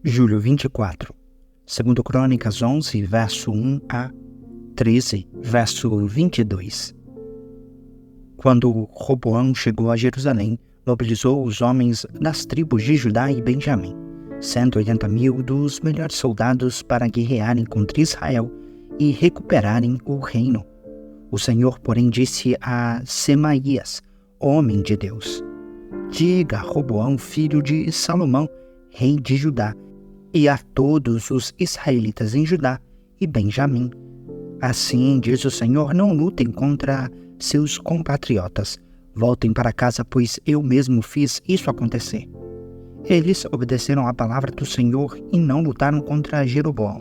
Julho 24, 2 Crônicas 11, verso 1 a 13, verso 22. Quando Roboão chegou a Jerusalém, mobilizou os homens das tribos de Judá e Benjamim, 180.000 dos melhores soldados para guerrearem contra Israel e recuperarem o reino. O Senhor, porém, disse a Semaías, homem de Deus: diga a Roboão, filho de Salomão, rei de Judá, e a todos os israelitas em Judá e Benjamim: assim diz o Senhor, não lutem contra seus compatriotas. Voltem para casa, pois eu mesmo fiz isso acontecer. Eles obedeceram à palavra do Senhor e não lutaram contra Jeroboão.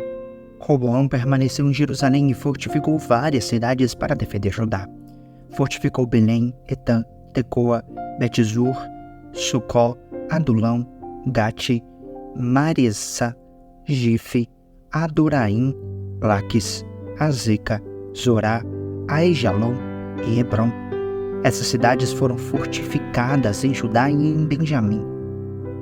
Roboão permaneceu em Jerusalém e fortificou várias cidades para defender Judá. Fortificou Belém, Etã, Tecoa, Betzur, Sucó, Adulão, Gate, Maresa, Gife, Adoraim, Laques, Azeca, Zorá, Aijalon e Hebron. Essas cidades foram fortificadas em Judá e em Benjamim.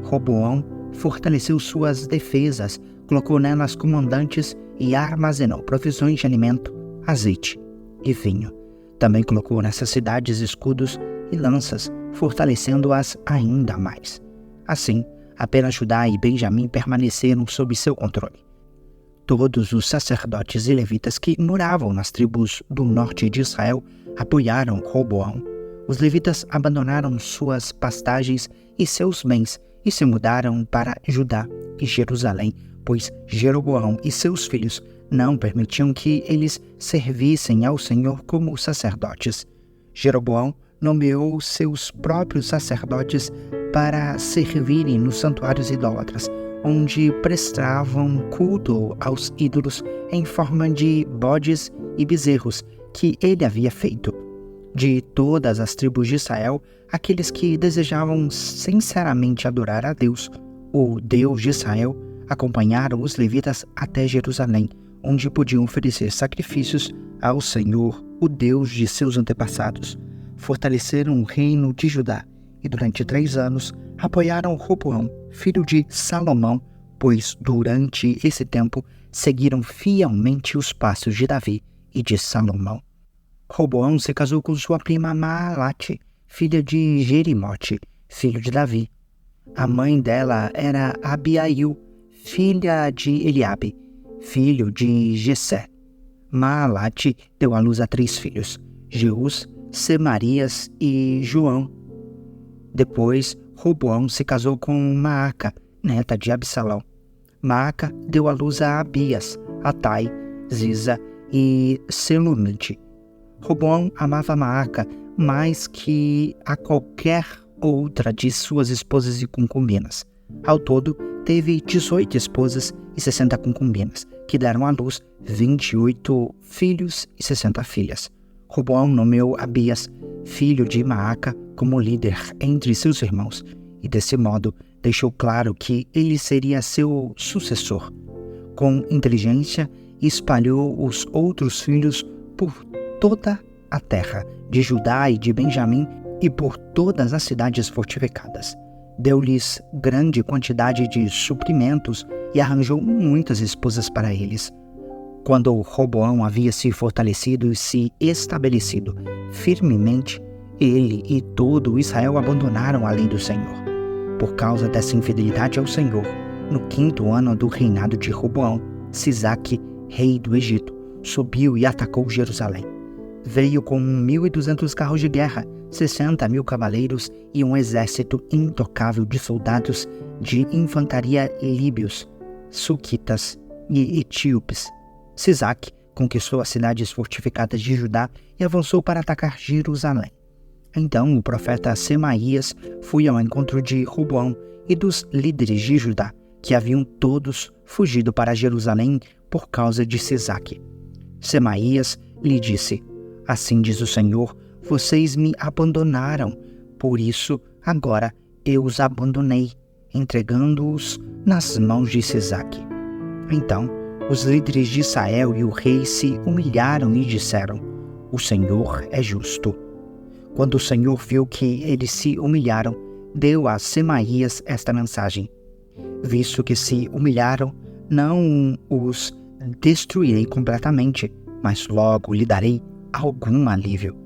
Roboão fortaleceu suas defesas, colocou nelas comandantes e armazenou provisões de alimento, azeite e vinho. Também colocou nessas cidades escudos e lanças, fortalecendo-as ainda mais. Assim, apenas Judá e Benjamim permaneceram sob seu controle. Todos os sacerdotes e levitas que moravam nas tribos do norte de Israel apoiaram Roboão. Os levitas abandonaram suas pastagens e seus bens e se mudaram para Judá e Jerusalém, pois Jeroboão e seus filhos não permitiam que eles servissem ao Senhor como sacerdotes. Jeroboão nomeou seus próprios sacerdotes para servirem nos santuários idólatras, onde prestavam culto aos ídolos em forma de bodes e bezerros que ele havia feito. De todas as tribos de Israel, aqueles que desejavam sinceramente adorar a Deus, o Deus de Israel, acompanharam os levitas até Jerusalém, onde podiam oferecer sacrifícios ao Senhor, o Deus de seus antepassados. Fortaleceram o reino de Judá e durante 3 anos apoiaram Roboão, filho de Salomão, pois durante esse tempo seguiram fielmente os passos de Davi e de Salomão. Roboão se casou com sua prima Maalate, filha de Jerimote, filho de Davi. A mãe dela era Abiail, filha de Eliabe, filho de Jessé. Maalate deu à luz a 3 filhos, Jeus, Semarias e João. Depois, Roboão se casou com Maaca, neta de Absalão. Maaca deu à luz a Abias, Atai, Ziza e Selomite. Roboão amava Maaca mais que a qualquer outra de suas esposas e concubinas. Ao todo, teve 18 esposas e 60 concubinas, que deram à luz 28 filhos e 60 filhas. Roboão nomeou Abias, filho de Maaca, como líder entre seus irmãos, e desse modo deixou claro que ele seria seu sucessor. Com inteligência, espalhou os outros filhos por toda a terra de Judá e de Benjamim e por todas as cidades fortificadas. Deu-lhes grande quantidade de suprimentos e arranjou muitas esposas para eles. Quando Roboão havia se fortalecido e se estabelecido firmemente, ele e todo Israel abandonaram a lei do Senhor. Por causa dessa infidelidade ao Senhor, no 5º ano do reinado de Roboão, Sisaque, rei do Egito, subiu e atacou Jerusalém. Veio com 1.200 carros de guerra, 60.000 cavaleiros e um exército intocável de soldados de infantaria líbios, suquitas e etíopes. Sisaque conquistou as cidades fortificadas de Judá e avançou para atacar Jerusalém. Então o profeta Semaías foi ao encontro de Roboão e dos líderes de Judá, que haviam todos fugido para Jerusalém por causa de Sisaque. Semaías lhe disse: assim diz o Senhor, vocês me abandonaram, por isso agora eu os abandonei, entregando-os nas mãos de Sisaque. Então os líderes de Israel e o rei se humilharam e disseram: o Senhor é justo. Quando o Senhor viu que eles se humilharam, deu a Semaías esta mensagem: visto que se humilharam, não os destruirei completamente, mas logo lhe darei algum alívio.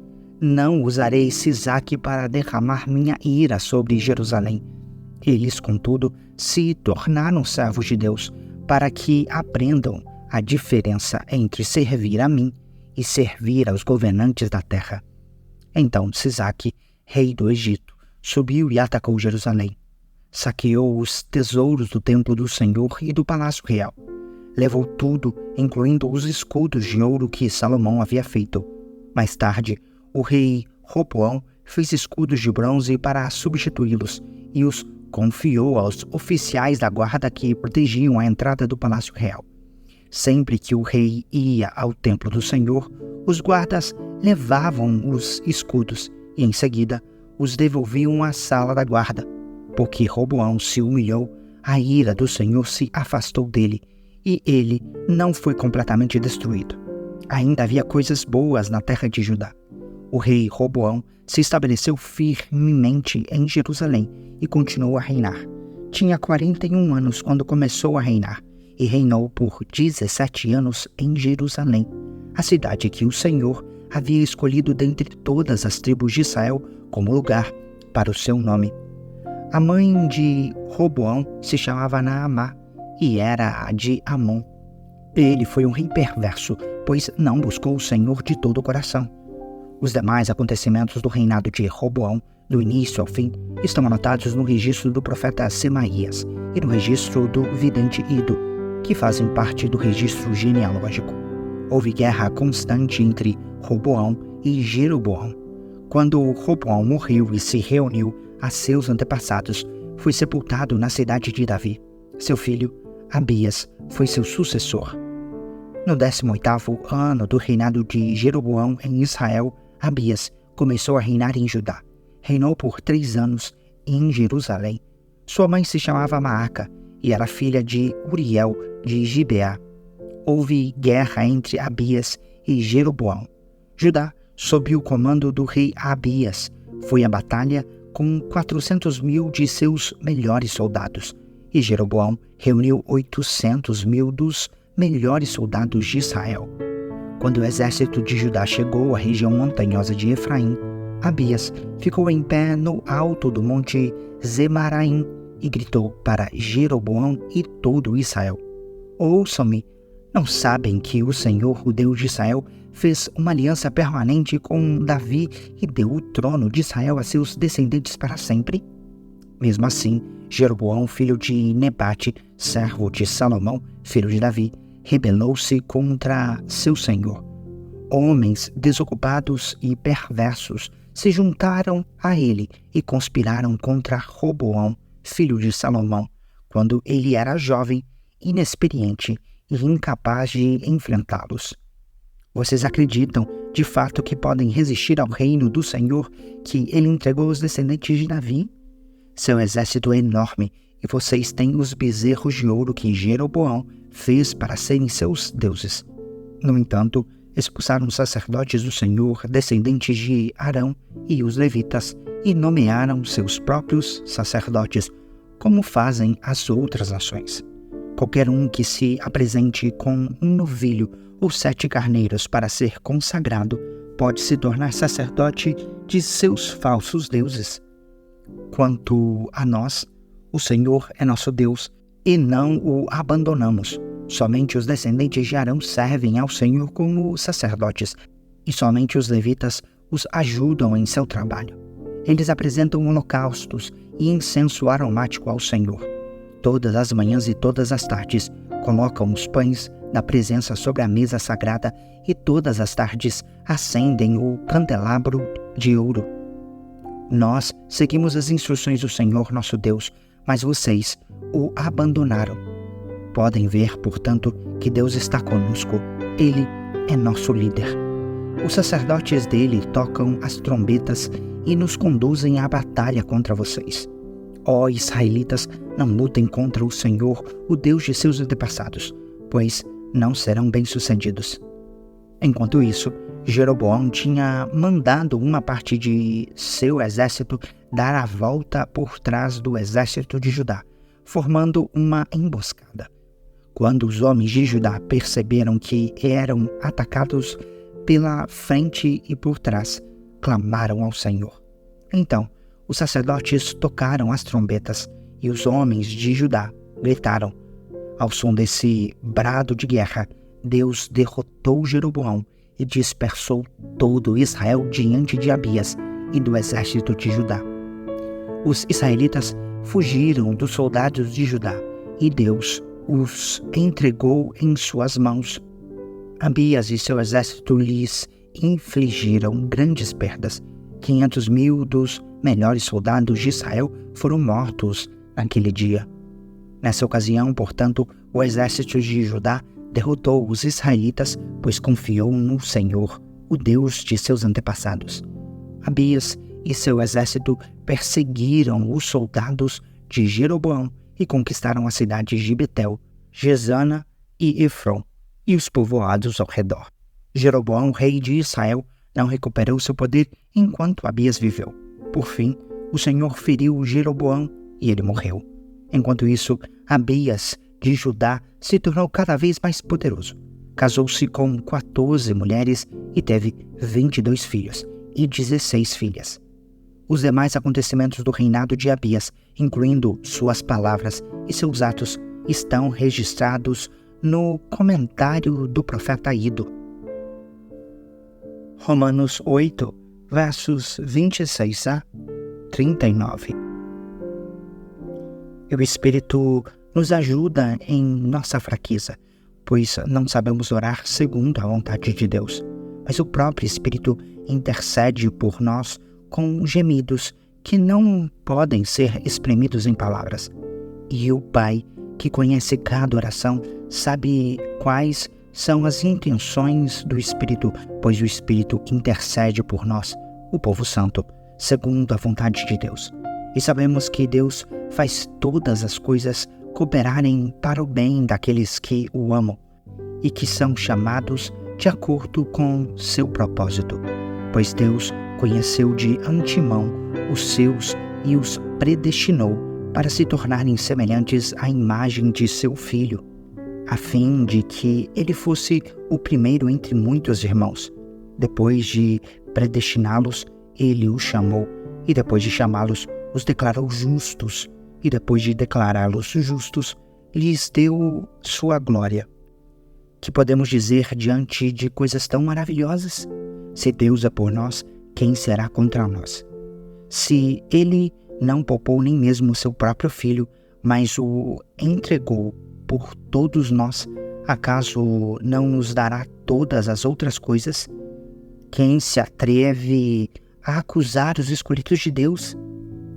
Não usarei Sisaque para derramar minha ira sobre Jerusalém. Eles, contudo, se tornaram servos de Deus, para que aprendam a diferença entre servir a mim e servir aos governantes da terra. Então Sisaque, rei do Egito, subiu e atacou Jerusalém. Saqueou os tesouros do templo do Senhor e do palácio real. Levou tudo, incluindo os escudos de ouro que Salomão havia feito. Mais tarde, o rei Roboão fez escudos de bronze para substituí-los e os confiou aos oficiais da guarda que protegiam a entrada do palácio real. Sempre que o rei ia ao templo do Senhor, os guardas levavam os escudos e, em seguida, os devolviam à sala da guarda. Porque Roboão se humilhou, a ira do Senhor se afastou dele, e ele não foi completamente destruído. Ainda havia coisas boas na terra de Judá. O rei Roboão se estabeleceu firmemente em Jerusalém e continuou a reinar. Tinha 41 anos quando começou a reinar, e reinou por 17 anos em Jerusalém, a cidade que o Senhor havia escolhido dentre todas as tribos de Israel como lugar para o seu nome. A mãe de Roboão se chamava Naamá e era a de Amon. Ele foi um rei perverso, pois não buscou o Senhor de todo o coração. Os demais acontecimentos do reinado de Roboão, do início ao fim, estão anotados no registro do profeta Semaías e no registro do vidente Ido, que fazem parte do registro genealógico. Houve guerra constante entre Roboão e Jeroboão. Quando Roboão morreu e se reuniu a seus antepassados, foi sepultado na cidade de Davi. Seu filho, Abias, foi seu sucessor. No 18º ano do reinado de Jeroboão em Israel, Abias começou a reinar em Judá. Reinou por 3 anos em Jerusalém. Sua mãe se chamava Maaca e era filha de Uriel de Gibeá. Houve guerra entre Abias e Jeroboão. Judá, sob o comando do rei Abias, foi à batalha com 400.000 de seus melhores soldados, e Jeroboão reuniu 800.000 dos melhores soldados de Israel. Quando o exército de Judá chegou à região montanhosa de Efraim, Abias ficou em pé no alto do monte Zemaraim e gritou para Jeroboão e todo Israel: Ouçam-me, não sabem que o Senhor, o Deus de Israel, fez uma aliança permanente com Davi e deu o trono de Israel a seus descendentes para sempre? Mesmo assim, Jeroboão, filho de Nebate, servo de Salomão, filho de Davi, rebelou-se contra seu senhor. Homens desocupados e perversos se juntaram a ele e conspiraram contra Roboão, filho de Salomão, quando ele era jovem, inexperiente e incapaz de enfrentá-los. Vocês acreditam, de fato, que podem resistir ao reino do Senhor que ele entregou aos descendentes de Davi? Seu exército é enorme, e vocês têm os bezerros de ouro que Jeroboão fez para serem seus deuses. No entanto, expulsaram os sacerdotes do Senhor, descendentes de Arão, e os levitas, e nomearam seus próprios sacerdotes, como fazem as outras nações. Qualquer um que se apresente com um novilho ou 7 carneiros para ser consagrado pode se tornar sacerdote de seus falsos deuses. Quanto a nós, o Senhor é nosso Deus e não o abandonamos. Somente os descendentes de Arão servem ao Senhor como sacerdotes, e somente os levitas os ajudam em seu trabalho. Eles apresentam holocaustos e incenso aromático ao Senhor. Todas as manhãs e todas as tardes colocam os pães da presença sobre a mesa sagrada, e todas as tardes acendem o candelabro de ouro. Nós seguimos as instruções do Senhor nosso Deus, mas vocês o abandonaram. Podem ver, portanto, que Deus está conosco. Ele é nosso líder. Os sacerdotes dele tocam as trombetas e nos conduzem à batalha contra vocês. Ó israelitas, não lutem contra o Senhor, o Deus de seus antepassados, pois não serão bem-sucedidos. Enquanto isso, Jeroboão tinha mandado uma parte de seu exército dar a volta por trás do exército de Judá, formando uma emboscada. Quando os homens de Judá perceberam que eram atacados pela frente e por trás, clamaram ao Senhor. Então, os sacerdotes tocaram as trombetas e os homens de Judá gritaram. Ao som desse brado de guerra, Deus derrotou Jeroboão e dispersou todo Israel diante de Abias e do exército de Judá. Os israelitas fugiram dos soldados de Judá e Deus os entregou em suas mãos. Abias e seu exército lhes infligiram grandes perdas. 500.000 dos melhores soldados de Israel foram mortos naquele dia. Nessa ocasião, portanto, o exército de Judá derrotou os israelitas, pois confiou no Senhor, o Deus de seus antepassados. Abias e seu exército perseguiram os soldados de Jeroboão e conquistaram as cidades de Betel, Gesana e Efron, e os povoados ao redor. Jeroboão, rei de Israel, não recuperou seu poder enquanto Abias viveu. Por fim, o Senhor feriu Jeroboão e ele morreu. Enquanto isso, Abias de Judá se tornou cada vez mais poderoso. Casou-se com 14 mulheres e teve 22 filhos e 16 filhas. Os demais acontecimentos do reinado de Abias, incluindo suas palavras e seus atos, estão registrados no comentário do profeta Ido. Romanos 8, versos 26 a 39. O Espírito nos ajuda em nossa fraqueza, pois não sabemos orar segundo a vontade de Deus, mas o próprio Espírito intercede por nós com gemidos que não podem ser exprimidos em palavras. E o Pai, que conhece cada oração, sabe quais são as intenções do Espírito, pois o Espírito intercede por nós, o povo santo, segundo a vontade de Deus. E sabemos que Deus faz todas as coisas cooperarem para o bem daqueles que o amam e que são chamados de acordo com seu propósito, pois Deus conheceu de antemão os seus e os predestinou para se tornarem semelhantes à imagem de seu Filho, a fim de que ele fosse o primeiro entre muitos irmãos. Depois de predestiná-los, ele os chamou, e depois de chamá-los, os declarou justos, e depois de declará-los justos, lhes deu sua glória. Que podemos dizer diante de coisas tão maravilhosas? Se Deus é por nós, quem será contra nós? Se ele não poupou nem mesmo seu próprio filho, mas o entregou por todos nós, acaso não nos dará todas as outras coisas? Quem se atreve a acusar os escolhidos de Deus?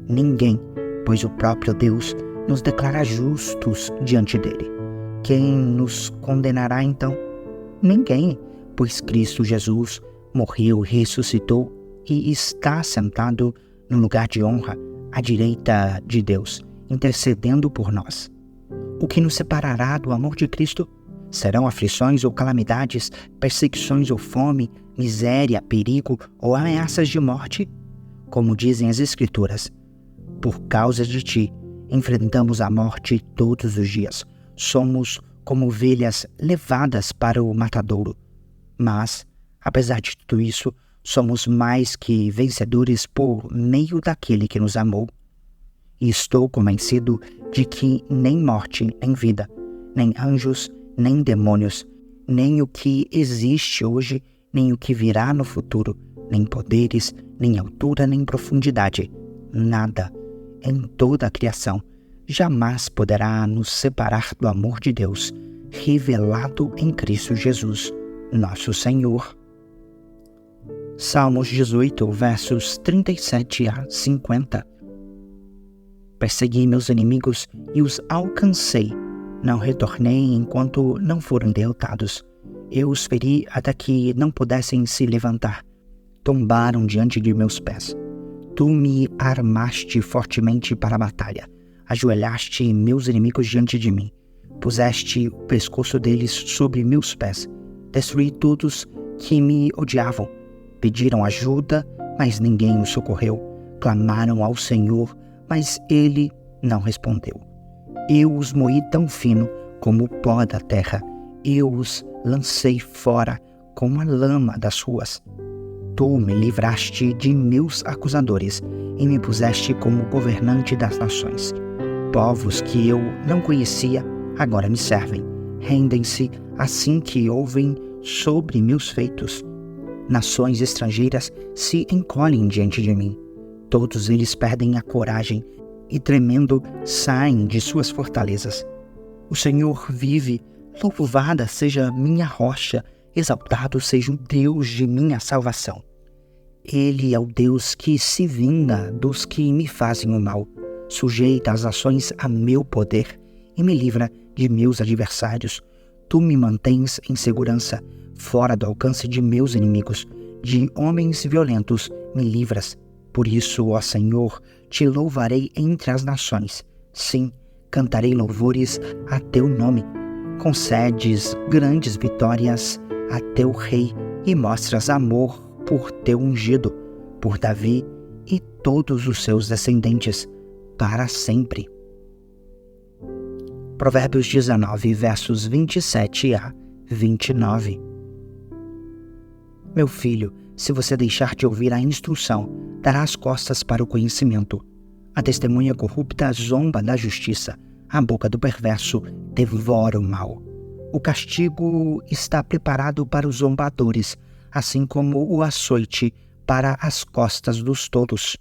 Ninguém, pois o próprio Deus nos declara justos diante dele. Quem nos condenará então? Ninguém, pois Cristo Jesus morreu, ressuscitou e está sentado no lugar de honra à direita de Deus, intercedendo por nós. O que nos separará do amor de Cristo? Serão aflições ou calamidades, perseguições ou fome, miséria, perigo ou ameaças de morte? Como dizem as Escrituras, por causa de ti, enfrentamos a morte todos os dias. Somos como ovelhas levadas para o matadouro. Mas, apesar de tudo isso, somos mais que vencedores por meio daquele que nos amou. E estou convencido de que nem morte, nem vida, nem anjos, nem demônios, nem o que existe hoje, nem o que virá no futuro, nem poderes, nem altura, nem profundidade, nada em toda a criação jamais poderá nos separar do amor de Deus, revelado em Cristo Jesus, nosso Senhor. Salmos 18, versos 37 a 50. Persegui meus inimigos e os alcancei. Não retornei enquanto não foram derrotados. Eu os feri até que não pudessem se levantar. Tombaram diante de meus pés. Tu me armaste fortemente para a batalha. Ajoelhaste meus inimigos diante de mim. Puseste o pescoço deles sobre meus pés. Destruí todos que me odiavam. Pediram ajuda, mas ninguém os socorreu. Clamaram ao Senhor, mas ele não respondeu. Eu os moí tão fino como o pó da terra. Eu os lancei fora como a lama das ruas. Tu me livraste de meus acusadores e me puseste como governante das nações. Povos que eu não conhecia agora me servem. Rendem-se assim que ouvem sobre meus feitos. Nações estrangeiras se encolhem diante de mim. Todos eles perdem a coragem e, tremendo, saem de suas fortalezas. O Senhor vive, louvada seja minha rocha, exaltado seja o Deus de minha salvação. Ele é o Deus que se vinga dos que me fazem o mal, sujeita as ações a meu poder e me livra de meus adversários. Tu me mantens em segurança, fora do alcance de meus inimigos, de homens violentos me livras. Por isso, ó Senhor, te louvarei entre as nações. Sim, cantarei louvores a teu nome. Concedes grandes vitórias a teu rei e mostras amor por teu ungido, por Davi e todos os seus descendentes, para sempre. Provérbios 19, versos 27 a 29. Meu filho, se você deixar de ouvir a instrução, dará as costas para o conhecimento. A testemunha corrupta zomba da justiça, a boca do perverso devora o mal. O castigo está preparado para os zombadores, assim como o açoite para as costas dos tolos.